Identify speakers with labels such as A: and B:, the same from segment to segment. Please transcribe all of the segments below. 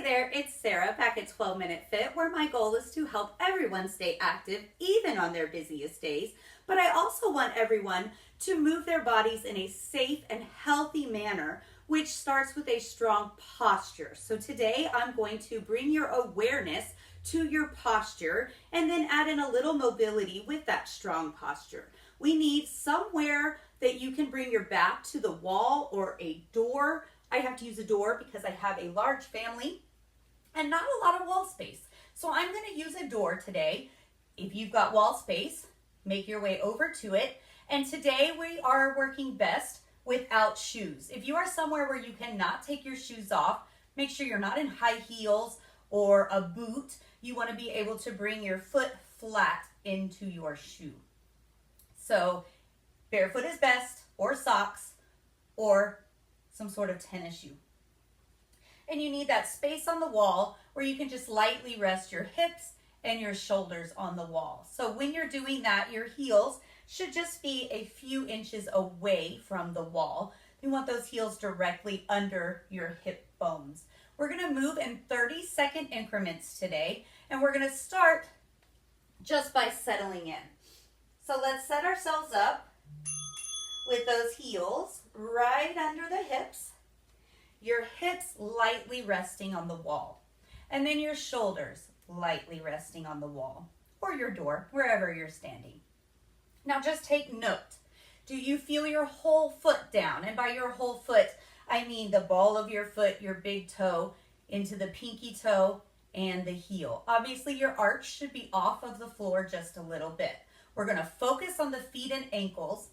A: there, it's Sarah back at 12 Minute Fit, where my goal is to help everyone stay active even on their busiest days. But I also want everyone to move their bodies in a safe and healthy manner, which starts with a strong posture. So today I'm going to bring your awareness to your posture and then add in a little mobility with that strong posture. We need somewhere that you can bring your back to the wall or a door. I have to use a door because I have a large family and not a lot of wall space. So I'm going to use a door today. If you've got wall space, make your way over to it. And today we are working best without shoes. If you are somewhere where you cannot take your shoes off, make sure you're not in high heels or a boot. You want to be able to bring your foot flat into your shoe. So barefoot is best, or socks, or some sort of tennis shoe. And you need that space on the wall where you can just lightly rest your hips and your shoulders on the wall. So when you're doing that, your heels should just be a few inches away from the wall. You want those heels directly under your hip bones. We're going to move in 30-second increments today, and we're going to start just by settling in. So let's set ourselves up with those heels right under the hips, your hips lightly resting on the wall, and then your shoulders lightly resting on the wall or your door, wherever you're standing. Now just take note. Do you feel your whole foot down? And by your whole foot, I mean the ball of your foot, your big toe, into the pinky toe and the heel. Obviously your arch should be off of the floor just a little bit. We're going to focus on the feet and ankles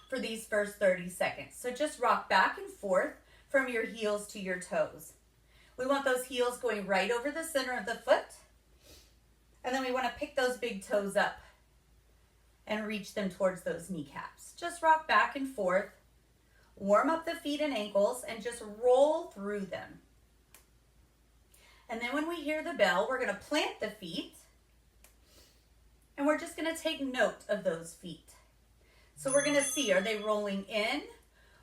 A: for these first 30 seconds. So just rock back and forth from your heels to your toes. We want those heels going right over the center of the foot. And then we want to pick those big toes up and reach them towards those kneecaps. Just rock back and forth. Warm up the feet and ankles and just roll through them. And then when we hear the bell, we're going to plant the feet. And we're just going to take note of those feet. So we're going to see, are they rolling in?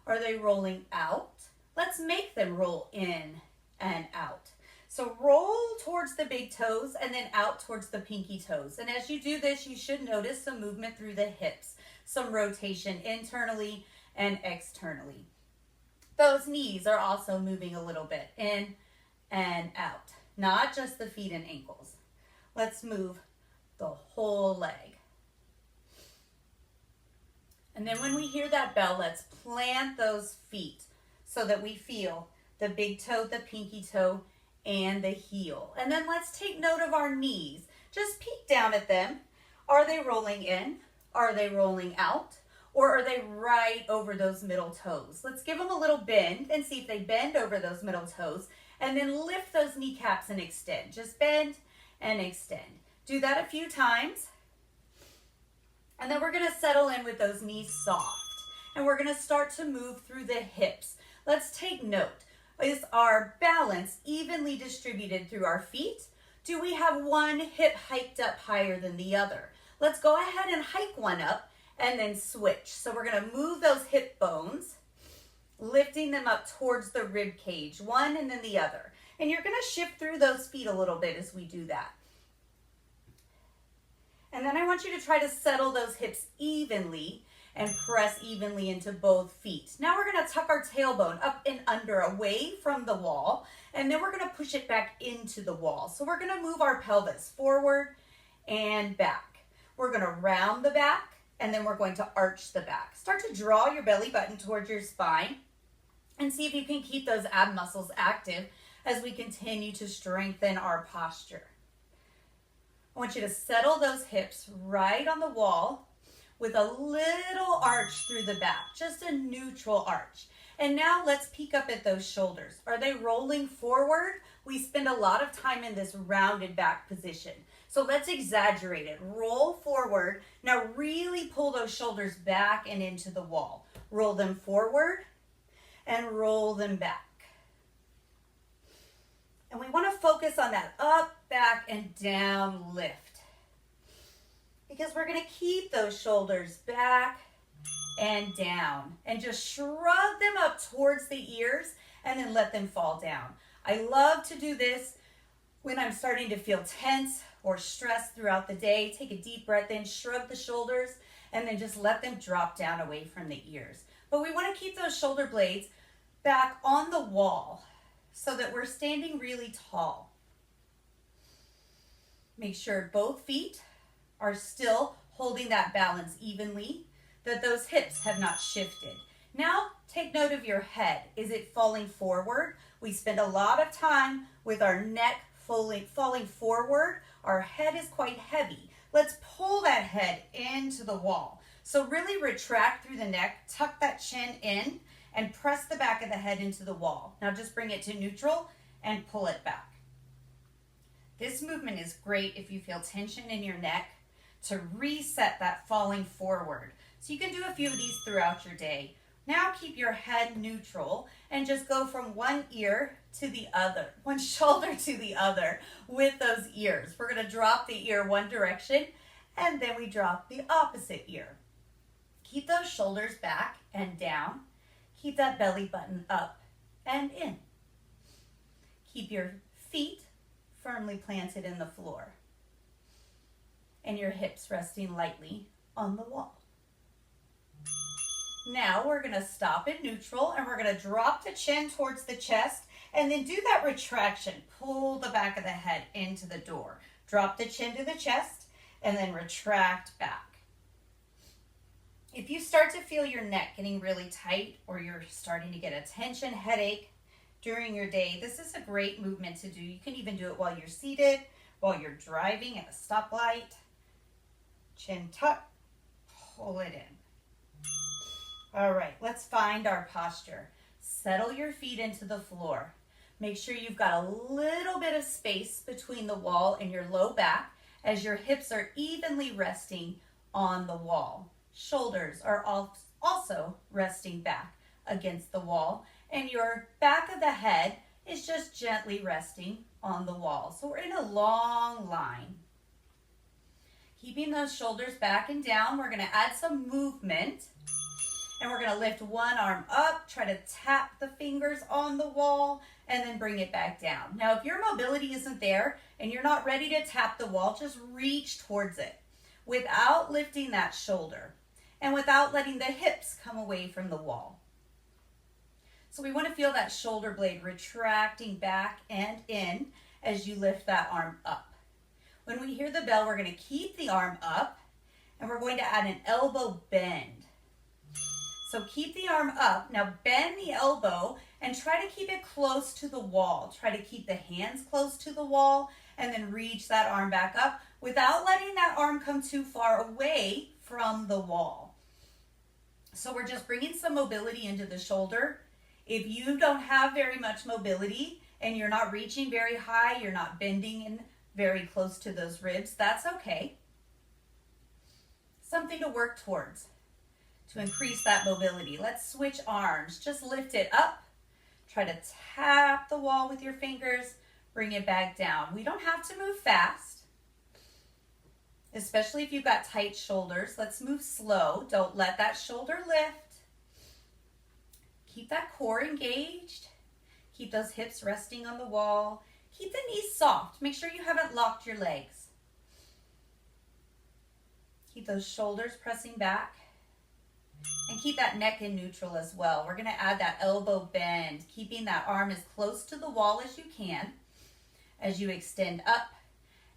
A: Are they rolling out? Let's make them roll in and out. So roll towards the big toes and then out towards the pinky toes. And as you do this, you should notice some movement through the hips, some rotation internally and externally. Those knees are also moving a little bit in and out, not just the feet and ankles. Let's move the whole leg. And then when we hear that bell, let's plant those feet so that we feel the big toe, the pinky toe, and the heel. And then let's take note of our knees. Just peek down at them. Are they rolling in? Are they rolling out? Or are they right over those middle toes? Let's give them a little bend and see if they bend over those middle toes. And then lift those kneecaps and extend. Just bend and extend. Do that a few times. And then we're going to settle in with those knees soft. And we're going to start to move through the hips. Let's take note. Is our balance evenly distributed through our feet? Do we have one hip hiked up higher than the other? Let's go ahead and hike one up and then switch. So we're going to move those hip bones, lifting them up towards the rib cage, one and then the other. And you're going to shift through those feet a little bit as we do that. And then I want you to try to settle those hips evenly and press evenly into both feet. Now we're going to tuck our tailbone up and under, away from the wall, and then we're going to push it back into the wall. So we're going to move our pelvis forward and back. We're going to round the back, and then we're going to arch the back. Start to draw your belly button towards your spine, and see if you can keep those ab muscles active as we continue to strengthen our posture. I want you to settle those hips right on the wall with a little arch through the back, just a neutral arch. And now let's peek up at those shoulders. Are they rolling forward? We spend a lot of time in this rounded back position. So let's exaggerate it. Roll forward. Now really pull those shoulders back and into the wall. Roll them forward and roll them back. And we want to focus on that up, back, and down lift. Because we're going to keep those shoulders back and down. And just shrug them up towards the ears and then let them fall down. I love to do this when I'm starting to feel tense or stressed throughout the day. Take a deep breath in, shrug the shoulders, and then just let them drop down away from the ears. But we want to keep those shoulder blades back on the wall so that we're standing really tall. Make sure both feet are still holding that balance evenly, that those hips have not shifted. Now, take note of your head. Is it falling forward? We spend a lot of time with our neck falling forward. Our head is quite heavy. Let's pull that head into the wall. So really retract through the neck, tuck that chin in, and press the back of the head into the wall. Now just bring it to neutral and pull it back. This movement is great if you feel tension in your neck to reset that falling forward. So you can do a few of these throughout your day. Now keep your head neutral and just go from one ear to the other, one shoulder to the other with those ears. We're going to drop the ear one direction and then we drop the opposite ear. Keep those shoulders back and down. Keep that belly button up and in. Keep your feet firmly planted in the floor and your hips resting lightly on the wall. Now we're going to stop in neutral and we're going to drop the chin towards the chest and then do that retraction. Pull the back of the head into the door. Drop the chin to the chest and then retract back. If you start to feel your neck getting really tight or you're starting to get a tension headache during your day, this is a great movement to do. You can even do it while you're seated, while you're driving at a stoplight. Chin tuck, pull it in. All right, let's find our posture. Settle your feet into the floor. Make sure you've got a little bit of space between the wall and your low back as your hips are evenly resting on the wall. Shoulders are also resting back against the wall and your back of the head is just gently resting on the wall. So we're in a long line. Keeping those shoulders back and down, we're going to add some movement. And we're going to lift one arm up, try to tap the fingers on the wall, and then bring it back down. Now, if your mobility isn't there and you're not ready to tap the wall, just reach towards it without lifting that shoulder and without letting the hips come away from the wall. So we want to feel that shoulder blade retracting back and in as you lift that arm up. When we hear the bell, we're going to keep the arm up and we're going to add an elbow bend. So keep the arm up. Now bend the elbow and try to keep it close to the wall. Try to keep the hands close to the wall and then reach that arm back up without letting that arm come too far away from the wall. So we're just bringing some mobility into the shoulder. If you don't have very much mobility and you're not reaching very high, you're not bending in very close to those ribs, that's okay. Something to work towards. To increase that mobility. Let's switch arms. Just lift it up. Try to tap the wall with your fingers. Bring it back down. We don't have to move fast, especially if you've got tight shoulders. Let's move slow. Don't let that shoulder lift. Keep that core engaged. Keep those hips resting on the wall. Keep the knees soft. Make sure you haven't locked your legs. Keep those shoulders pressing back. And keep that neck in neutral as well. We're going to add that elbow bend, keeping that arm as close to the wall as you can as you extend up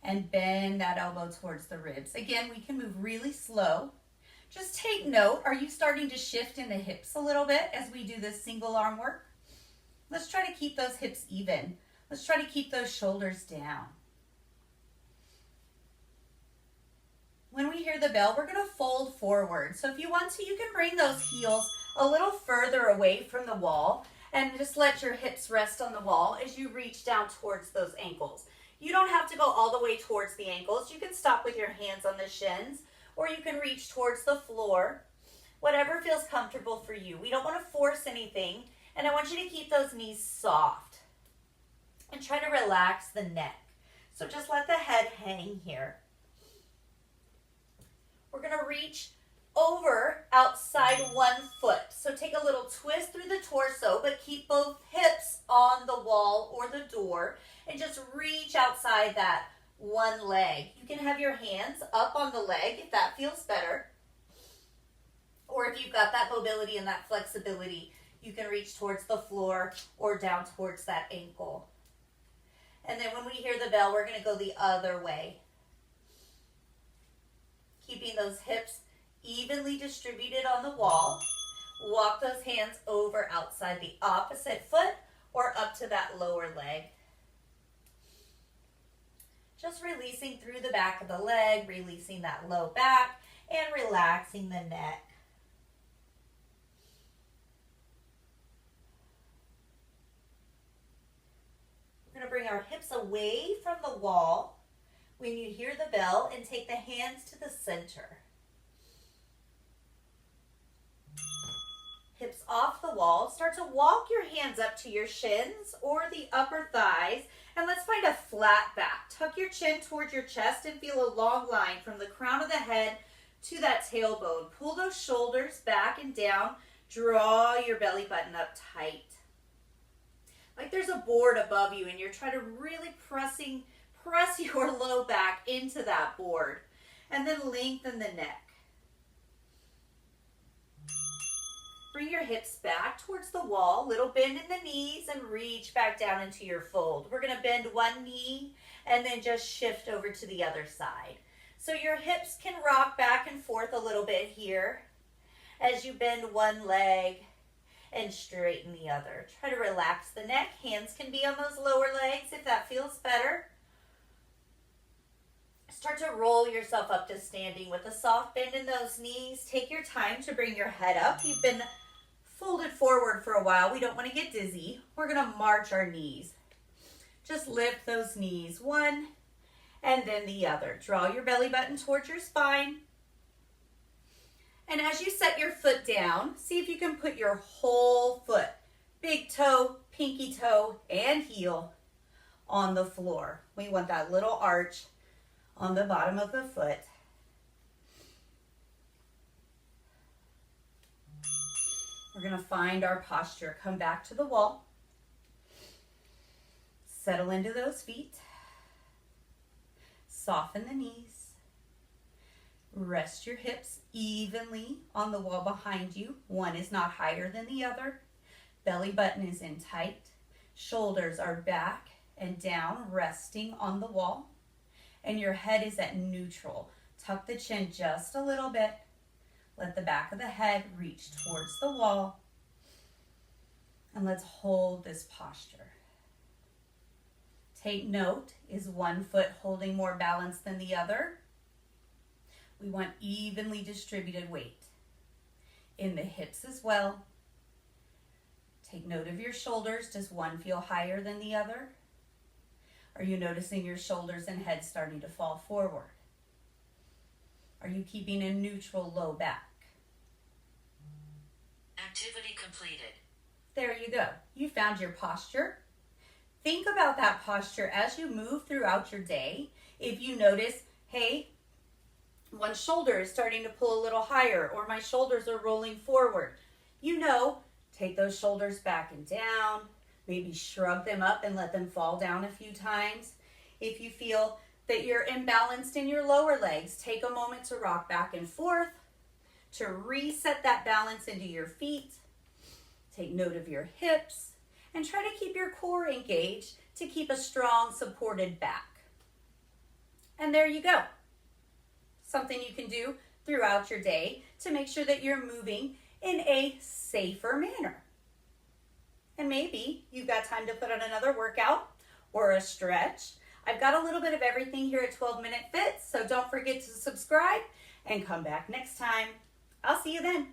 A: and bend that elbow towards the ribs. Again, we can move really slow. Just take note, are you starting to shift in the hips a little bit as we do this single arm work? Let's try to keep those hips even. Let's try to keep those shoulders down. When we hear the bell, we're going to fold forward. So if you want to, you can bring those heels a little further away from the wall and just let your hips rest on the wall as you reach down towards those ankles. You don't have to go all the way towards the ankles. You can stop with your hands on the shins or you can reach towards the floor. Whatever feels comfortable for you. We don't want to force anything, and I want you to keep those knees soft and try to relax the neck. So just let the head hang here. We're going to reach over outside one foot. So take a little twist through the torso, but keep both hips on the wall or the door and just reach outside that one leg. You can have your hands up on the leg if that feels better. Or if you've got that mobility and that flexibility, you can reach towards the floor or down towards that ankle. And then when we hear the bell, we're going to go the other way. Keeping those hips evenly distributed on the wall. Walk those hands over outside the opposite foot or up to that lower leg. Just releasing through the back of the leg, releasing that low back, and relaxing the neck. We're going to bring our hips away from the wall when you hear the bell and take the hands to the center. Hips off the wall. Start to walk your hands up to your shins or the upper thighs. And let's find a flat back. Tuck your chin towards your chest and feel a long line from the crown of the head to that tailbone. Pull those shoulders back and down. Draw your belly button up tight. Like there's a board above you and you're trying to really press your low back into that board. And then lengthen the neck. Bring your hips back towards the wall, little bend in the knees and reach back down into your fold. We're going to bend one knee and then just shift over to the other side. So your hips can rock back and forth a little bit here as you bend one leg and straighten the other. Try to relax the neck. Hands can be on those lower legs if that feels better. Start to roll yourself up to standing with a soft bend in those knees. Take your time to bring your head up. You've been folded forward for a while. We don't want to get dizzy. We're going to march our knees. Just lift those knees, one and then the other. Draw your belly button towards your spine. And as you set your foot down, see if you can put your whole foot, big toe, pinky toe, and heel on the floor. We want that little arch on the bottom of the foot. We're going to find our posture. Come back to the wall. Settle into those feet. Soften the knees. Rest your hips evenly on the wall behind you. One is not higher than the other. Belly button is in tight. Shoulders are back and down, resting on the wall. And your head is at neutral. Tuck the chin just a little bit. Let the back of the head reach towards the wall. And let's hold this posture. Take note, is one foot holding more balance than the other? We want evenly distributed weight in the hips as well. Take note of your shoulders. Does one feel higher than the other? Are you noticing your shoulders and head starting to fall forward? Are you keeping a neutral low back?
B: Activity completed.
A: There you go. You found your posture. Think about that posture as you move throughout your day. If you notice, hey, one shoulder is starting to pull a little higher or my shoulders are rolling forward, you know, take those shoulders back and down. Maybe shrug them up and let them fall down a few times. If you feel that you're imbalanced in your lower legs, take a moment to rock back and forth to reset that balance into your feet. Take note of your hips and try to keep your core engaged to keep a strong, supported back. And there you go. Something you can do throughout your day to make sure that you're moving in a safer manner. And maybe you've got time to put on another workout or a stretch. I've got a little bit of everything here at 12 Minute Fit, so don't forget to subscribe and come back next time. I'll see you then.